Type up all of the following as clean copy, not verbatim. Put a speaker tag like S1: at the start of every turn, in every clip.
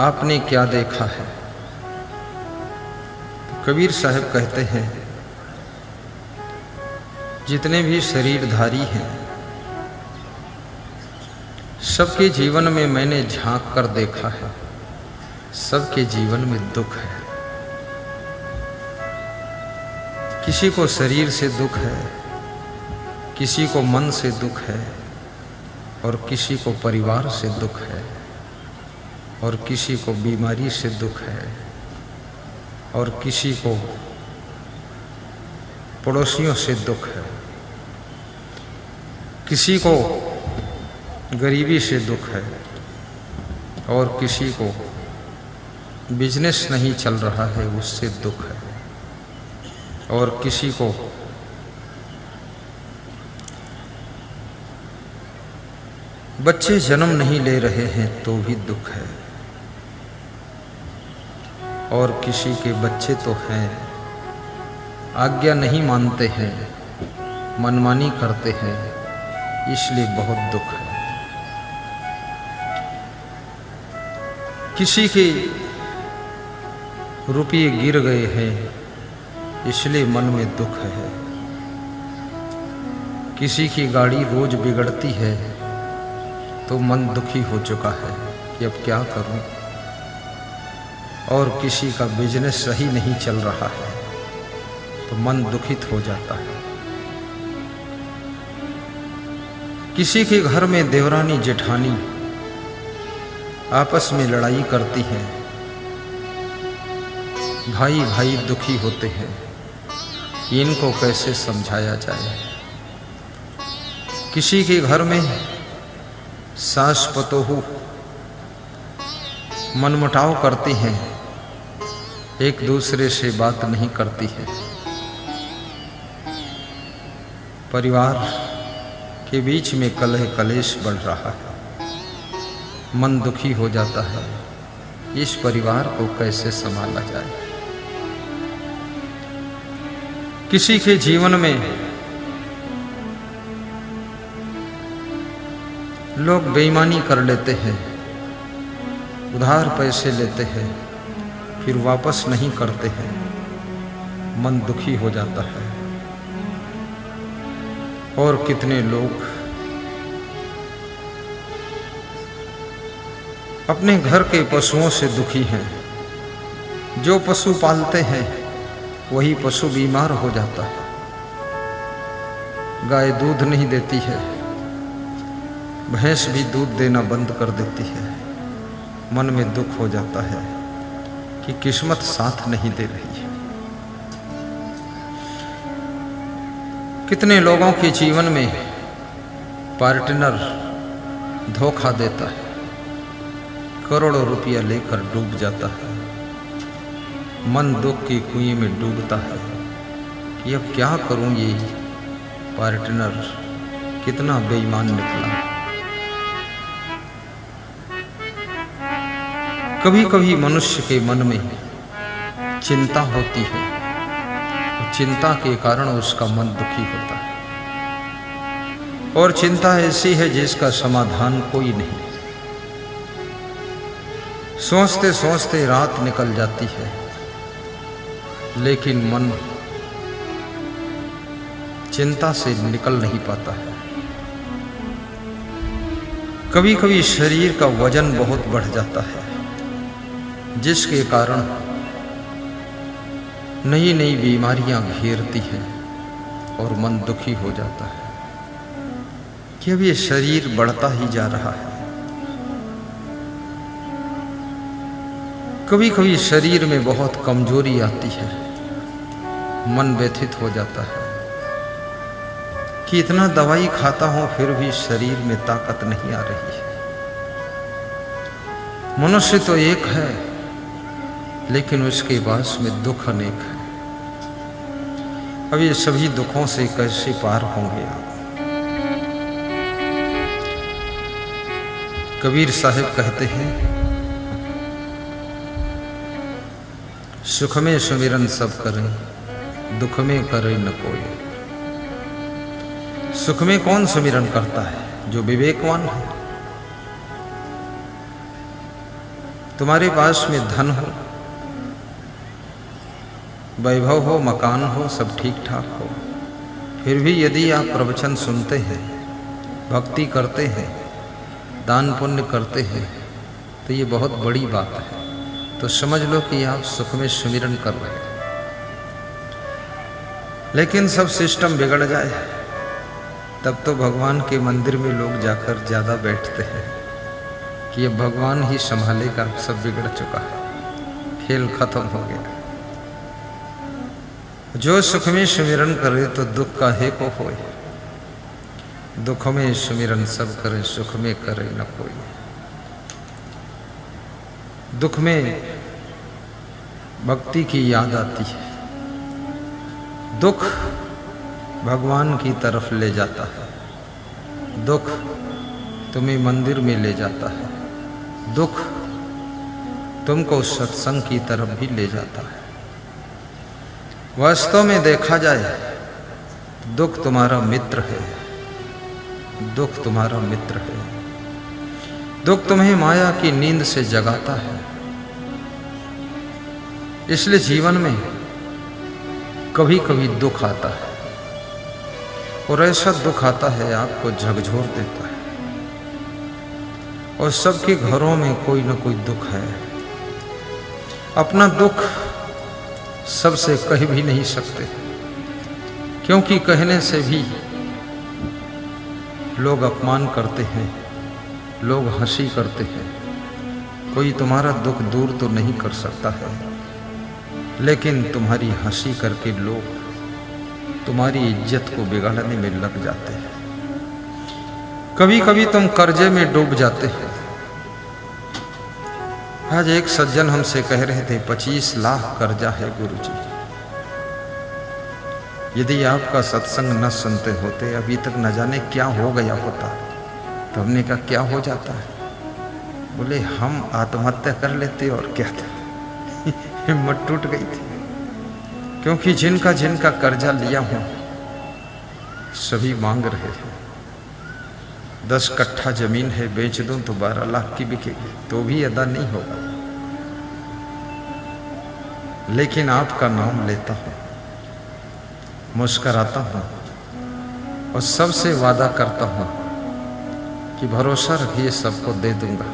S1: आपने क्या देखा है? कबीर साहब कहते हैं, जितने भी शरीरधारी हैं सबके जीवन में मैंने झांक कर देखा है, सबके जीवन में दुख है। किसी को शरीर से दुख है, किसी को मन से दुख है, और किसी को परिवार से दुख है, और किसी को बीमारी से दुख है, और किसी को पड़ोसियों से दुख है, किसी को गरीबी से दुख है, और किसी को बिजनेस नहीं चल रहा है उससे दुख है, और किसी को बच्चे जन्म नहीं ले रहे हैं तो भी दुख है, और किसी के बच्चे तो हैं, आज्ञा नहीं मानते हैं, मनमानी करते हैं, इसलिए बहुत दुख है। किसी के रुपये गिर गए हैं इसलिए मन में दुख है। किसी की गाड़ी रोज बिगड़ती है तो मन दुखी हो चुका है कि अब क्या करूं, और किसी का बिजनेस सही नहीं चल रहा है तो मन दुखित हो जाता है। किसी के घर में देवरानी जेठानी आपस में लड़ाई करती हैं, भाई भाई दुखी होते हैं, इनको कैसे समझाया जाए। किसी के घर में सास पतोहू मनमुटाव करती हैं, एक दूसरे से बात नहीं करती है, परिवार के बीच में कलह कलेश बढ़ रहा है, मन दुखी हो जाता है, इस परिवार को कैसे संभाला जाए। किसी के जीवन में लोग बेईमानी कर लेते हैं, उधार पैसे लेते हैं, फिर वापस नहीं करते हैं, मन दुखी हो जाता है। और कितने लोग अपने घर के पशुओं से दुखी हैं, जो पशु पालते हैं वही पशु बीमार हो जाता है, गाय दूध नहीं देती है, भैंस भी दूध देना बंद कर देती है, मन में दुख हो जाता है कि किस्मत साथ नहीं दे रही है। कितने लोगों के जीवन में पार्टनर धोखा देता है, करोड़ों रुपया लेकर डूब जाता है, मन दुख की कुएं में डूबता है कि अब क्या करूं, ये पार्टनर कितना बेईमान निकला। कभी कभी मनुष्य के मन में चिंता होती है, और चिंता के कारण उसका मन दुखी होता है, और चिंता ऐसी है जिसका समाधान कोई नहीं। सोचते सोचते रात निकल जाती है, लेकिन मन चिंता से निकल नहीं पाता है। कभी कभी शरीर का वजन बहुत बढ़ जाता है, जिसके कारण नई नई बीमारियां घेरती हैं, और मन दुखी हो जाता है कि अब ये शरीर बढ़ता ही जा रहा है। कभी कभी शरीर में बहुत कमजोरी आती है, मन व्यथित हो जाता है कि इतना दवाई खाता हूं फिर भी शरीर में ताकत नहीं आ रही है। मनुष्य तो एक है, लेकिन उसके पास में दुख अनेक है। अब ये सभी दुखों से कैसे पार होंगे आप? कबीर साहब कहते हैं, सुख में सुमिरन सब करें, दुख में करे न कोई। सुख में कौन सुमिरन करता है? जो विवेकवान है। तुम्हारे पास में धन हो, वैभव हो, मकान हो, सब ठीक ठाक हो, फिर भी यदि आप प्रवचन सुनते हैं, भक्ति करते हैं, दान पुण्य करते हैं, तो ये बहुत बड़ी बात है। तो समझ लो कि आप सुख में सुमिरन कर रहे हैं। लेकिन सब सिस्टम बिगड़ जाए तब तो भगवान के मंदिर में लोग जाकर ज़्यादा बैठते हैं कि ये भगवान ही संभालेगा, सब बिगड़ चुका है, खेल खत्म हो गया। जो सुख में सुमिरन करे तो दुख का हे को होए, दुख में सुमिरन सब करे, सुख में करे न कोई। दुख में भक्ति की याद आती है, दुख भगवान की तरफ ले जाता है, दुख तुम्हें मंदिर में ले जाता है, दुख तुमको सत्संग की तरफ भी ले जाता है। वास्तव में देखा जाए दुख तुम्हारा मित्र है, दुख तुम्हारा मित्र है। दुख तुम्हें माया की नींद से जगाता है। इसलिए जीवन में कभी कभी दुख आता है, और ऐसा दुख आता है आपको झकझोर देता है। और सबके घरों में कोई ना कोई दुख है। अपना दुख सबसे कह भी नहीं सकते, क्योंकि कहने से भी लोग अपमान करते हैं, लोग हंसी करते हैं। कोई तुम्हारा दुख दूर तो नहीं कर सकता है, लेकिन तुम्हारी हंसी करके लोग तुम्हारी इज्जत को बिगाड़ने में लग जाते हैं। कभी कभी तुम कर्जे में डूब जाते हो। आज एक सज्जन हमसे कह रहे थे 25 लाख कर्जा है गुरुजी। यदि आपका सत्संग न सुनते होते अभी तक न जाने क्या हो गया होता। तो हमने कहा क्या हो जाता है? बोले हम आत्महत्या कर लेते और क्या था। हिम्मत टूट गई थी, क्योंकि जिनका जिनका कर्जा लिया हूं सभी मांग रहे हैं। 10 कट्ठा जमीन है, बेच दूं तो 12 लाख की बिकेगी, तो भी अदा नहीं होगा। लेकिन आपका नाम लेता हूं, मुस्कराता हूं और सबसे वादा करता हूं कि भरोसा रखिए सबको दे दूंगा।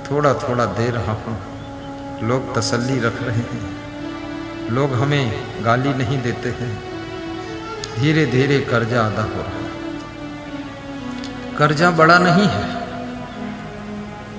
S1: थोड़ा थोड़ा दे रहा हूं, लोग तसल्ली रख रहे हैं, लोग हमें गाली नहीं देते हैं। धीरे धीरे कर्जा अदा हो रहा है। कर्जा बड़ा नहीं है,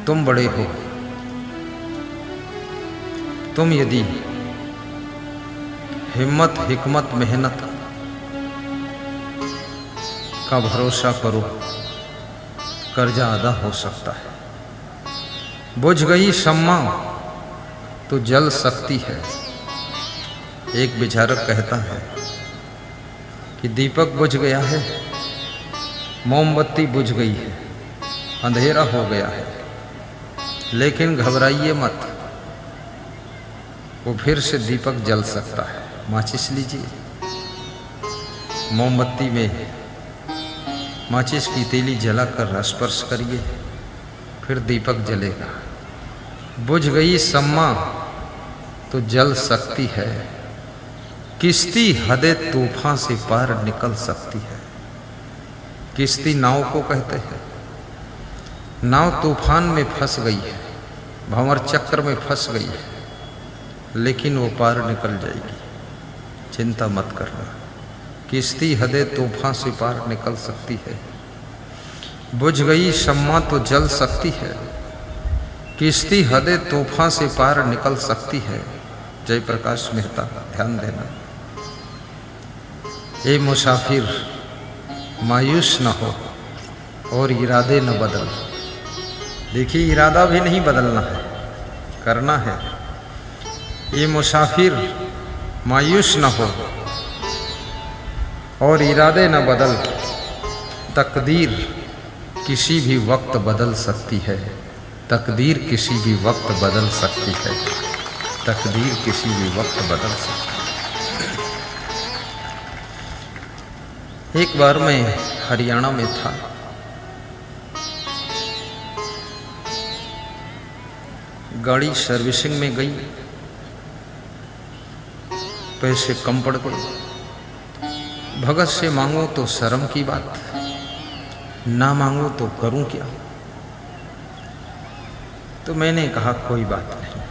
S1: तुम बड़े हो। तुम यदि हिम्मत, हिकमत, मेहनत का भरोसा करो, कर्जा अदा हो सकता है। बुझ गई शम्मा तो जल सकती है। एक विचारक कहता है कि दीपक बुझ गया है, मोमबत्ती बुझ गई है, अंधेरा हो गया है, लेकिन घबराइए मत, वो फिर से दीपक जल सकता है। माचिस लीजिए, मोमबत्ती में माचिस की तीली जलाकर स्पर्श करिए, फिर दीपक जलेगा। बुझ गई सम्मा तो जल सकती है, किश्ती हदे तूफान से पार निकल सकती है। किश्ती नाव को कहते हैं। नाव तूफान में फंस गई है, भंवर चक्र में फंस गई है, लेकिन वो पार निकल जाएगी, चिंता मत करना। किश्ती हदे तूफान से पार निकल सकती है। बुझ गई शम्मा तो जल सकती है, किश्ती हदे तूफान से पार निकल सकती है। जयप्रकाश मेहता, ध्यान देना। ए मुसाफिर मायूस न हो और इरादे न बदल। देखिए, इरादा भी नहीं बदलना है, करना है। ये मुसाफिर मायूस न हो और इरादे न बदल। तकदीर किसी भी वक्त बदल सकती है, तकदीर किसी भी वक्त बदल सकती है, तकदीर किसी भी वक्त बदल सकती है। एक बार मैं हरियाणा में था। गाड़ी सर्विसिंग में गई, पैसे कम पड़ गए। भगत से मांगो तो शर्म की बात, ना मांगो तो करूं क्या। तो मैंने कहा कोई बात नहीं,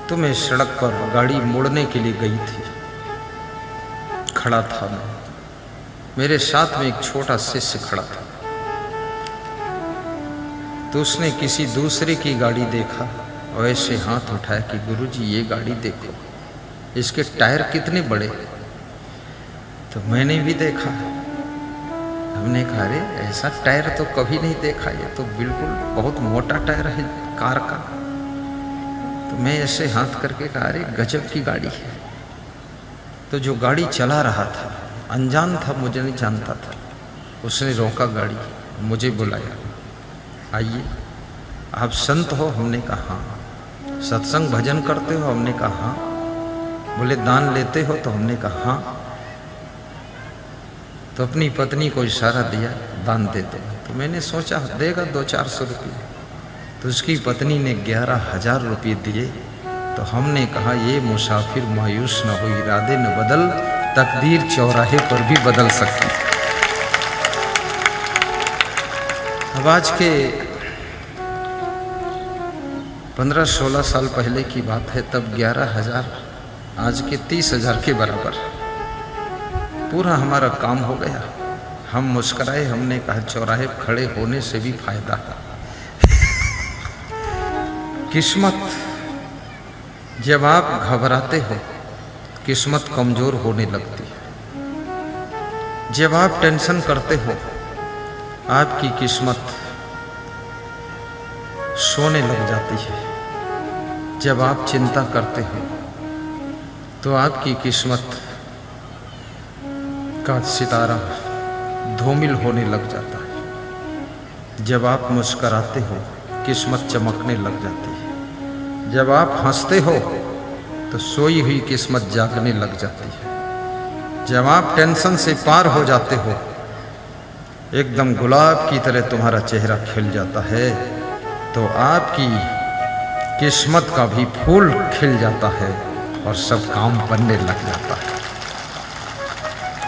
S1: तो मैं सड़क पर गाड़ी मोड़ने के लिए गई थी, खड़ा था मैं, मेरे साथ में एक छोटा शिष्य खड़ा था। तो उसने किसी दूसरे की गाड़ी देखा और ऐसे हाथ उठाया कि गुरुजी ये गाड़ी देखो, इसके टायर कितने बड़े। तो मैंने भी देखा, हमने कहा अरे ऐसा टायर तो कभी नहीं देखा, ये तो बिल्कुल बहुत मोटा टायर है कार का। तो मैं ऐसे हाथ करके कहा अरे गजब की गाड़ी है। तो जो गाड़ी चला रहा था अनजान था, मुझे नहीं जानता था, उसने रोका गाड़ी, मुझे बुलाया, आइए आप संत हो। हमने कहा हाँ। सत्संग भजन करते हो? हमने कहा हाँ। बोले दान लेते हो? तो हमने कहा हाँ। तो अपनी पत्नी को इशारा दिया दान दे दो। तो मैंने सोचा देगा 200-400 रुपये। तो उसकी पत्नी ने 11,000 रुपये दिए। तो हमने कहा ये मुसाफिर मायूस न हो, इरादे न बदल, तकदीर चौराहे पर भी बदल सकती। अब आज के 15-16 साल पहले की बात है, तब 11,000 आज के 30,000 के बराबर। पूरा हमारा काम हो गया। हम मुस्कुराए, हमने कहा चौराहे खड़े होने से भी फायदा। किस्मत, जब आप घबराते हो किस्मत कमजोर होने लगती है। जब आप टेंशन करते हो आपकी किस्मत सोने लग जाती है। जब आप चिंता करते हो तो आपकी किस्मत का सितारा धूमिल होने लग जाता है। जब आप मुस्कुराते हो किस्मत चमकने लग जाती है। जब आप हंसते हो तो सोई हुई किस्मत जागने लग जाती है। जब आप टेंशन से पार हो जाते हो एकदम गुलाब की तरह तुम्हारा चेहरा खिल जाता है, तो आपकी किस्मत का भी फूल खिल जाता है और सब काम बनने लग जाता है।